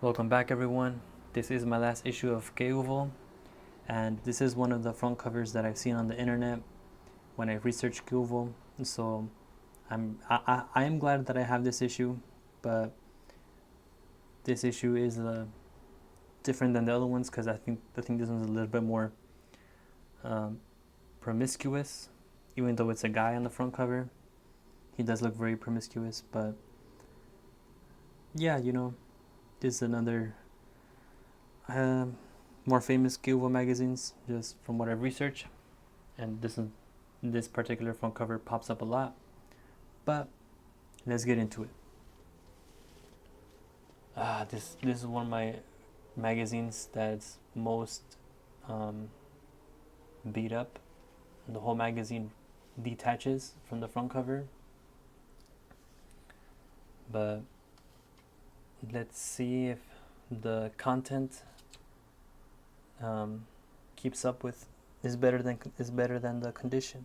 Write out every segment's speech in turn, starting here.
Welcome back, everyone. This is my last issue of Keuvel, and this is one of the front covers that I've seen on the internet when I researched Keuvel. So I am glad that I have this issue, but this issue is different than the other ones because I think this one's a little bit more um, promiscuous. Even though it's a guy on the front cover, he does look very promiscuous. But yeah, this is another uh, more famous Keuvel magazines, just from what I've researched. And this particular front cover pops up a lot. But let's get into it. This is one of my magazines that's most um, beat up. The whole magazine detaches from the front cover. But let's see if the content um, keeps up with is better than the condition.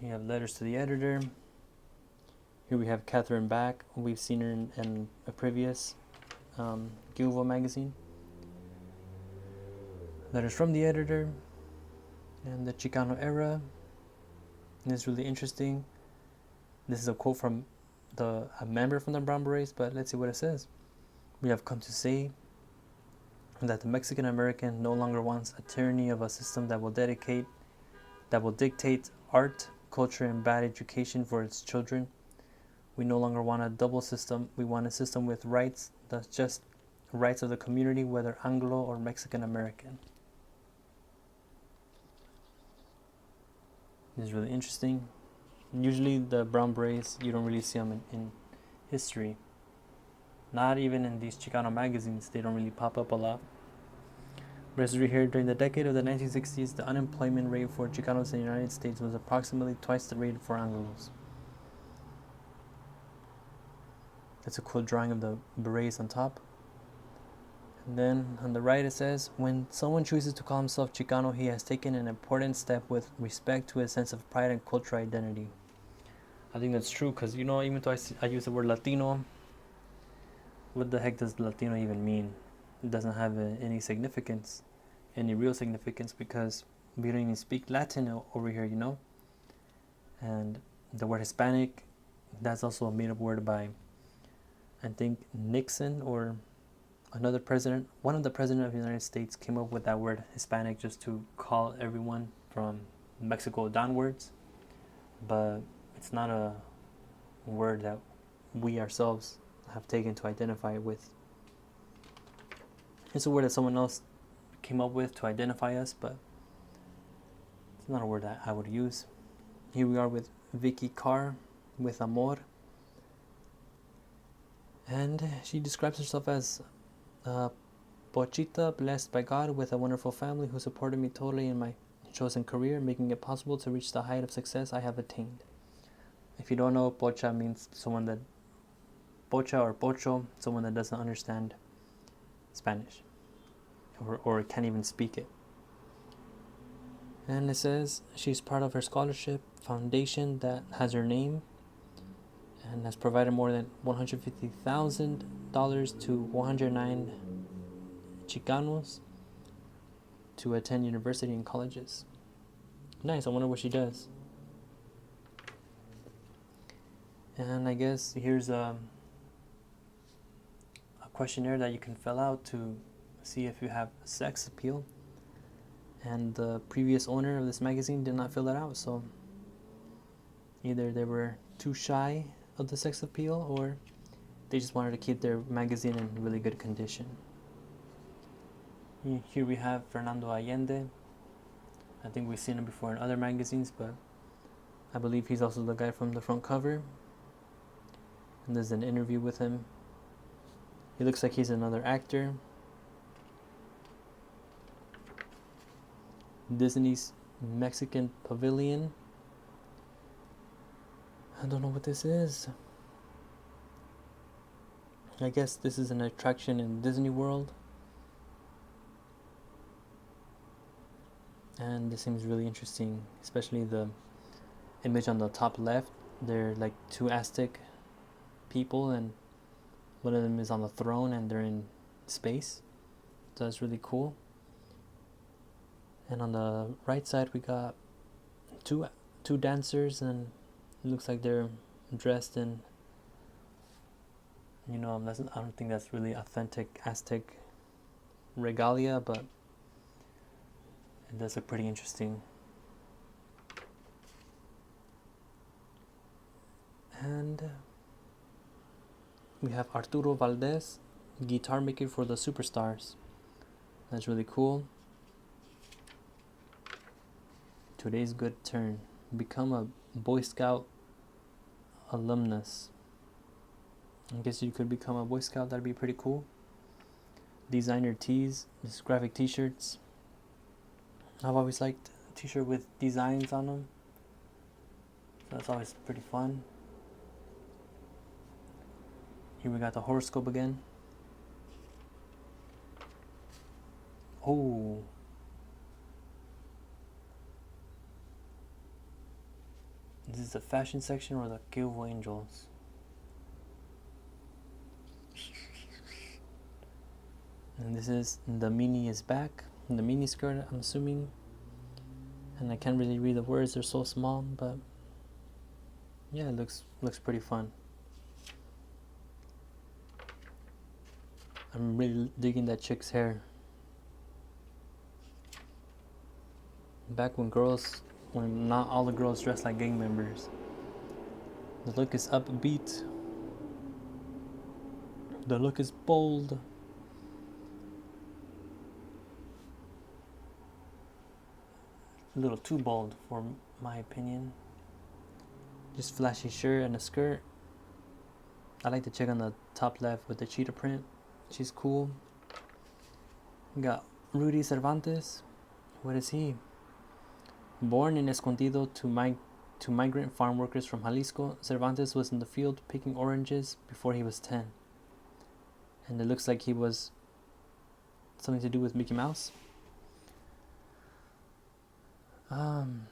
You have letters to the editor. Here we have Catherine Back. We've seen her in a previous Keuvel magazine. Letters from the editor and the Chicano era. And it's really interesting. This is a quote from a member from the Brown Berets, but let's see what it says. We have come to say that the Mexican American no longer wants a tyranny of a system that will dictate art, culture, and bad education for its children. We no longer want a double system. We want a system with rights, that's just rights of the community, whether Anglo or Mexican American. This is really interesting. Usually the Brown Berets, you don't really see them in history. Not even in these Chicano magazines, they don't really pop up a lot. But as we hear, during the decade of the 1960s, the unemployment rate for Chicanos in the United States was approximately twice the rate for Anglos. That's a cool drawing of the berets on top. And then on the right it says, when someone chooses to call himself Chicano, he has taken an important step with respect to his sense of pride and cultural identity. I think that's true because, even though I use the word Latino, what the heck does Latino even mean? It doesn't have any significance, any real significance, because we don't even speak Latin over here, And the word Hispanic, that's also a made up word by, I think, Nixon or another president. One of the presidents of the United States came up with that word Hispanic just to call everyone from Mexico downwards. But it's not a word that we ourselves have taken to identify it with. It's a word that someone else came up with to identify us, but it's not a word that I would use. Here we are with Vicky Carr with Amor. And she describes herself as Pochita, blessed by God with a wonderful family who supported me totally in my chosen career, making it possible to reach the height of success I have attained. If you don't know, Pocha means Pocha or Pocho, someone that doesn't understand Spanish or can't even speak it. And it says she's part of her scholarship foundation that has her name and has provided more than $150,000 to 109 Chicanos to attend university and colleges. Nice, I wonder what she does. And I guess here's a questionnaire that you can fill out to see if you have sex appeal. And the previous owner of this magazine did not fill that out, so either they were too shy of the sex appeal or they just wanted to keep their magazine in really good condition. Here we have Fernando Allende. I think we've seen him before in other magazines, but I believe he's also the guy from the front cover. And there's an interview with him. He looks like he's another actor. Disney's Mexican Pavilion. I don't know what this is. I guess this is an attraction in Disney World. And this seems really interesting, especially the image on the top left. They're like two Aztec people, and one of them is on the throne, and they're in space. So that's really cool. And on the right side, we got two dancers, and it looks like they're dressed in, I don't think that's really authentic Aztec regalia, but it does look pretty interesting. And we have Arturo Valdez, guitar maker for the Superstars. That's really cool. Today's good turn. Become a Boy Scout alumnus. I guess you could become a Boy Scout. That'd be pretty cool. Designer tees, just graphic t-shirts. I've always liked a t-shirt with designs on them, so that's always pretty fun. Here we got the horoscope again. Oh, this is the fashion section or the Kilvo Angels? And this is the mini is back. The mini skirt, I'm assuming. And I can't really read the words, they're so small, but yeah, it looks pretty fun. I'm really digging that chick's hair. Back when not all the girls dressed like gang members. The look is upbeat. The look is bold. A little too bold for my opinion. Just flashy shirt and a skirt. I like the chick on the top left with the cheetah print. She's cool. We got Rudy Cervantes. What is he? Born in Escondido to migrant farm workers from Jalisco, Cervantes was in the field picking oranges before he was 10. And it looks like he was something to do with Mickey Mouse. Man,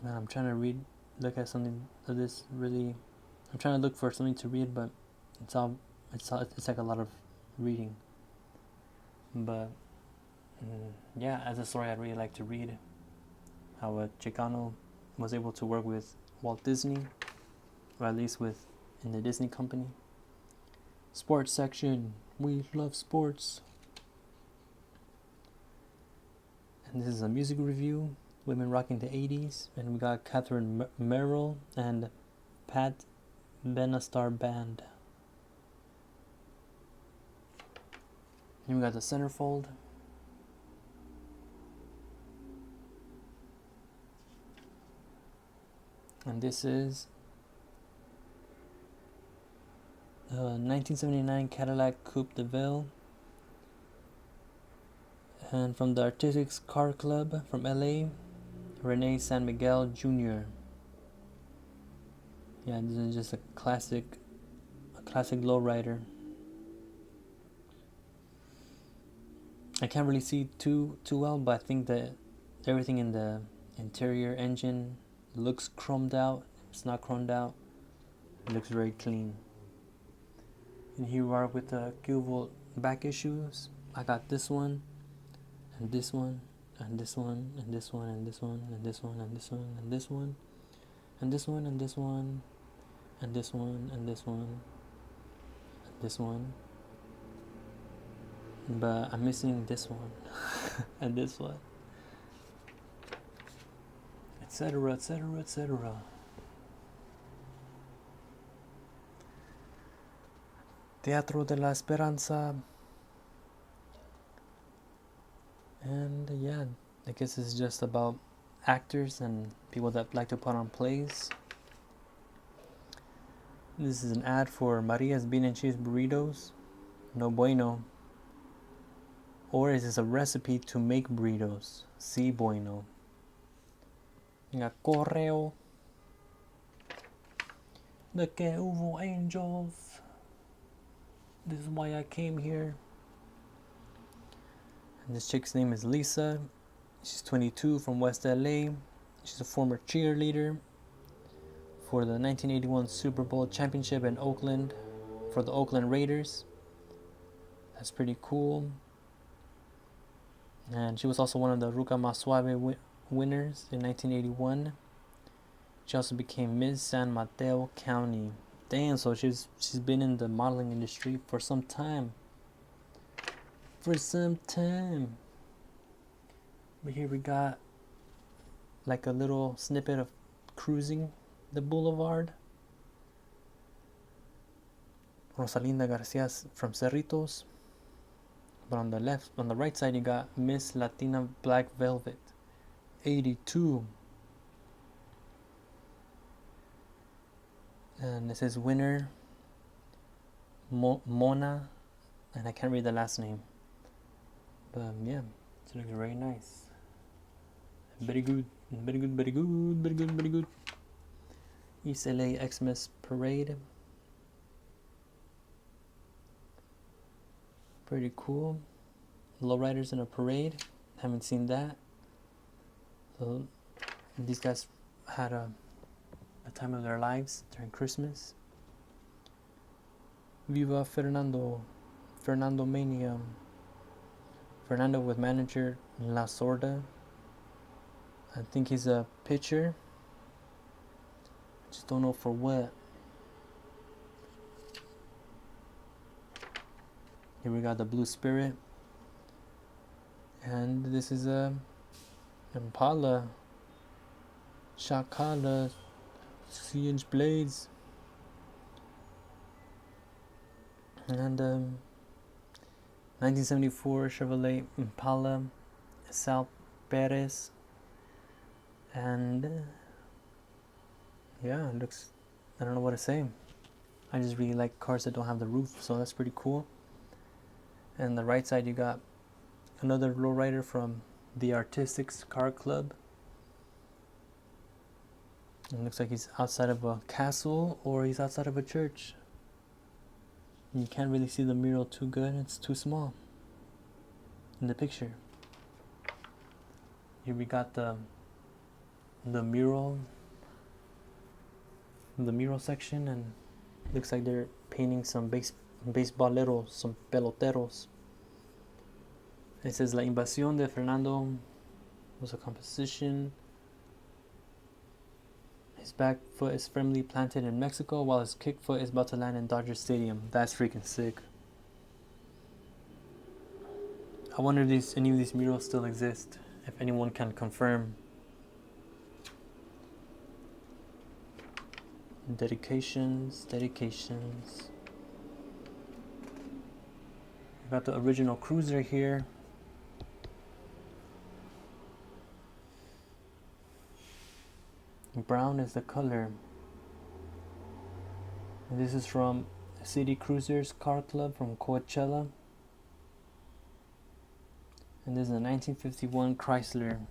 I'm trying to look at something of this really. I'm trying to look for something to read, but it's like a lot of reading. But yeah, as a story, I'd really like to read how a Chicano was able to work with Walt Disney, or at least in the Disney company. Sports section, we love sports. And this is a music review, women rocking the 80s, and we got Catherine Merrill and Pat Benatar Band. And we got the centerfold. And this is a 1979 Cadillac Coupe de Ville. And from the Artistic Car Club from LA, Rene San Miguel Jr. Yeah, this is just a classic lowrider. I can't really see too well, but I think that everything in the interior engine looks chromed out. It's not chromed out. It looks very clean. And here we are with the Kilvo back issues. I got this one, and this one, and this one, and this one, and this one, and this one, and this one, and this one, and this one, and this one, and this one, and this one, and this one. But I'm missing this one and this one, etc., etc., etc. Teatro de la Esperanza. And yeah, I guess it's just about actors and people that like to put on plays. This is an ad for Maria's Bean and Cheese Burritos. No bueno. Or is this a recipe to make burritos? Si bueno. Got correo. The Kilvo Angels. This is why I came here. And this chick's name is Lisa. She's 22 from West LA. She's a former cheerleader for the 1981 Super Bowl championship in Oakland for the Oakland Raiders. That's pretty cool. And she was also one of the Ruca Más Suave winners in 1981. She also became Miss San Mateo County. Damn, so she's been in the modeling industry for some time. But here we got like a little snippet of cruising the boulevard. Rosalinda Garcia from Cerritos. But on the right side, you got Miss Latina Black Velvet, 82. And it says winner, Mona, and I can't read the last name. But yeah, it looks very nice. Very good, very good, very good, very good, very good. East LA Xmas Parade. Pretty cool. Lowriders in a parade. Haven't seen that. So these guys had a time of their lives during Christmas. Viva Fernando Mania. Fernando with manager La Sorda. I think he's a pitcher. I just don't know for what. Here we got the Blue Spirit. And this is a Impala. Shakala 3-inch blades. And 1974 Chevrolet Impala Sal Perez. And yeah, it looks, I don't know what to say. I just really like cars that don't have the roof, so that's pretty cool. And the right side you got another lowrider from the Artistics Car Club. It looks like he's outside of a castle or he's outside of a church. You can't really see the mural too good, it's too small in the picture. Here we got the mural section, and looks like they're painting some baseballeros, some peloteros. It says La Invasión de Fernando was a composition. His back foot is firmly planted in Mexico while his kick foot is about to land in Dodger Stadium. That's freaking sick. I wonder if any of these murals still exist, if anyone can confirm. Dedications. We got the original cruiser here. Brown is the color. And this is from City Cruisers Car Club from Coachella. And this is a 1951 Chrysler.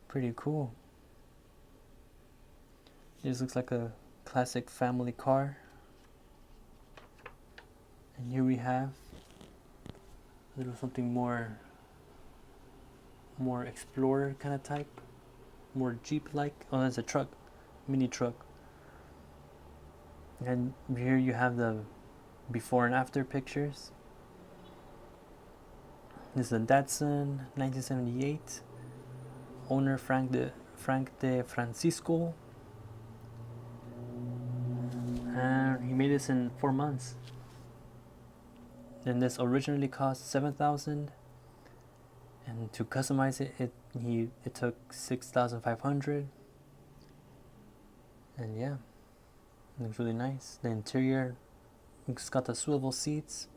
Pretty cool. This looks like a classic family car. And here we have a little something more Explorer kind of type. More Jeep-like. Oh, that's a truck. Mini truck. And here you have the before and after pictures. This is a Datsun 1978. Owner Frank de Francisco. And he made this in 4 months. And this originally cost $7,000. And to customize it took $6,500. And yeah, it looks really nice. The interior, it's got the swivel seats.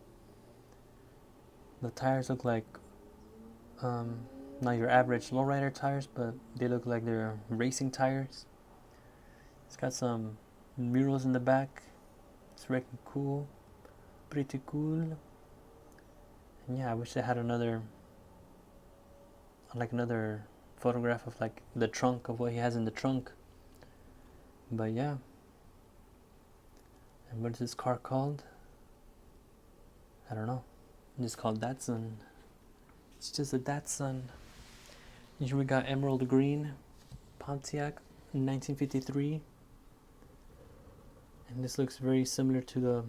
The tires look like not your average lowrider tires, but they look like they're racing tires. It's got some murals in the back. It's really cool, pretty cool. And yeah, I wish I had another photograph of like the trunk of what he has in the trunk. But yeah. And what is this car called? I don't know. It's called Datsun. It's just a Datsun. Here we got Emerald Green Pontiac 1953. And this looks very similar to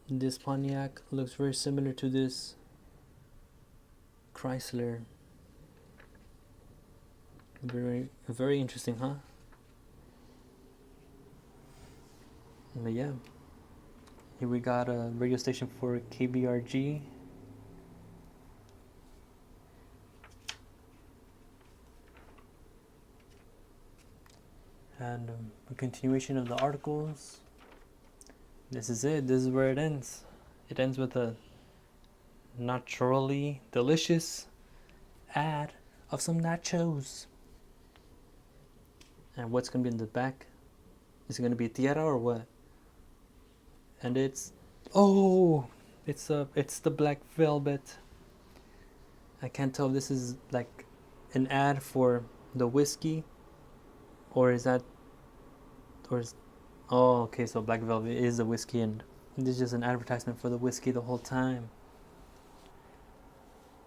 this Pontiac looks very similar to this Chrysler. Very interesting, huh? But yeah, here we got a radio station for KBRG. And a continuation of the articles. This is it. This is where it ends. It ends with a naturally delicious ad of some nachos. And what's going to be in the back? Is it going to be tierra or what? And it's the Black Velvet. I can't tell if this is like an ad for the whiskey, or is oh, okay, so Black Velvet is the whiskey, and this is just an advertisement for the whiskey the whole time.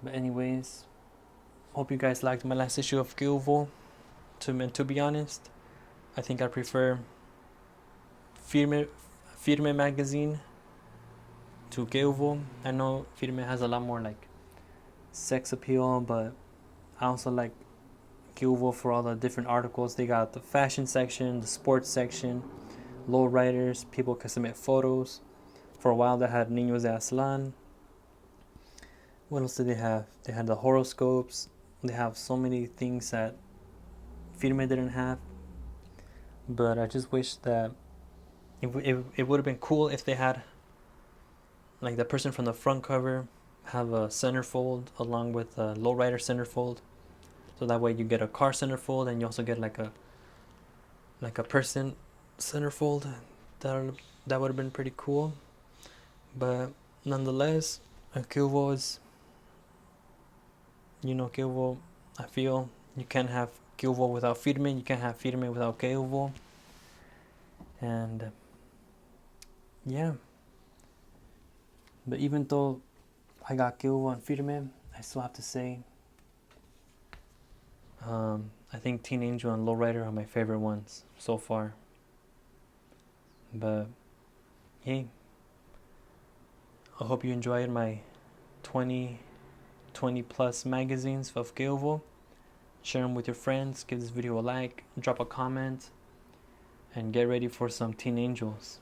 But anyways, hope you guys liked my last issue of Gilvo. To be honest, I think I prefer Firme magazine to Gilvo. I know Firme has a lot more like sex appeal, but I also like Gilvo for all the different articles. They got the fashion section, the sports section, lowriders, people can submit photos. For a while they had Niños de Aslan. What else did they have? They had the horoscopes. They have so many things that Firme didn't have. But I just wish that it would have been cool if they had like the person from the front cover have a centerfold along with a lowrider centerfold. So that way you get a car centerfold and you also get like a person centerfold. That would have been pretty cool. But nonetheless, Gilvo is, Gilvo, I feel you can't have Gilvo without Firme. You can't have Firme without Gilvo. And yeah. But even though I got Gilvo and Firme, I still have to say I think Teen Angel and Lowrider are my favorite ones so far. But hey, I hope you enjoyed my 20 plus magazines of Gilvo. Share them with your friends, give this video a like, drop a comment, and get ready for some Teen Angels.